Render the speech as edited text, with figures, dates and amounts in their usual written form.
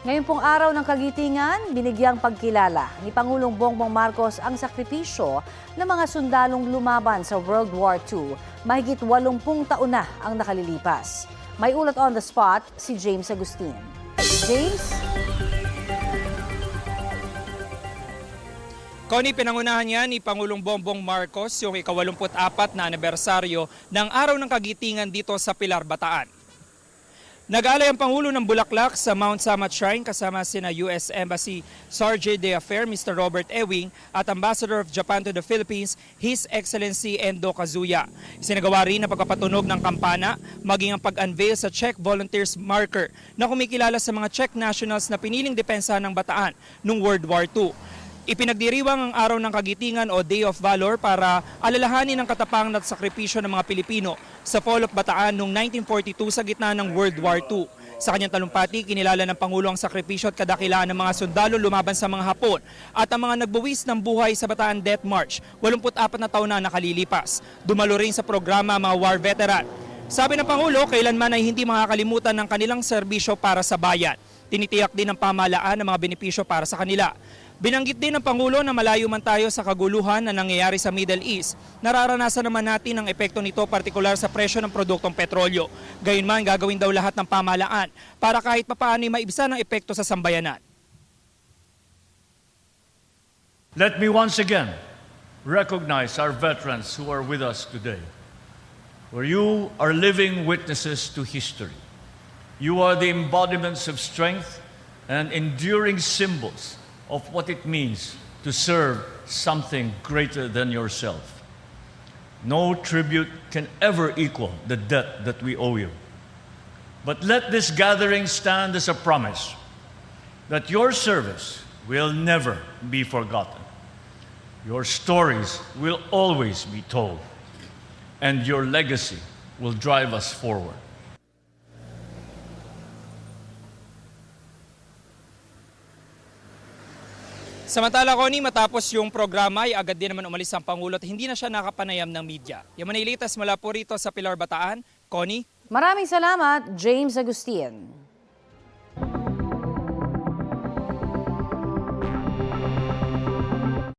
Ngayon pong araw ng kagitingan, binigyang pagkilala ni Pangulong Bongbong Marcos ang sakripisyo ng mga sundalong lumaban sa World War II. Mahigit 80 taon na ang nakalilipas. May ulat on the spot si James Agustin. James? Connie, pinangunahan niya ni Pangulong Bongbong Marcos yung ika-84 na anibersaryo ng Araw ng Kagitingan dito sa Pilar, Bataan. Nag-alay ang Pangulo ng bulaklak sa Mount Samat Shrine kasama sina US Embassy Sergeant d'Affaires Mr. Robert Ewing at Ambassador of Japan to the Philippines, His Excellency Endo Kazuya. Isinagawa rin ang pagpapatunog ng kampana, maging ang pag-unveil sa Czech Volunteers Marker na kumikilala sa mga Czech nationals na piniling depensa ng Bataan noong World War II. Ipinagdiriwang ang Araw ng Kagitingan o Day of Valor para alalahanin ang katapangan at sakripisyo ng mga Pilipino sa Fall of Bataan noong 1942 sa gitna ng World War II. Sa kanyang talumpati, kinilala ng Pangulo ang sakripisyo at kadakilaan ng mga sundalo lumaban sa mga Hapon at ang mga nagbuwis ng buhay sa Bataan Death March, 84 na taon na nakalilipas. Dumalo rin sa programa ang mga war veteran. Sabi ng Pangulo, kailanman ay hindi makakalimutan ng kanilang serbisyo para sa bayan. Tinitiyak din ng pamahalaan ang mga benepisyo para sa kanila. Binanggit din ng Pangulo na malayo man tayo sa kaguluhan na nangyayari sa Middle East, nararanasan naman natin ang epekto nito partikular sa presyo ng produktong petrolyo. Gayunman, gagawin daw lahat ng pamahalaan para kahit papaano maibsan ang epekto sa sambayanan. Let me once again recognize our veterans who are with us today. For you are living witnesses to history. You are the embodiments of strength and enduring symbols of what it means to serve something greater than yourself. No tribute can ever equal the debt that we owe you. But let this gathering stand as a promise that your service will never be forgotten. Your stories will always be told, and your legacy will drive us forward. Samantala, Connie, matapos yung programa ay agad din naman umalis ang Pangulo at hindi na siya nakapanayam ng media. Yung manilitas mula po rito sa Pilar, Bataan. Connie? Maraming salamat, James Agustin.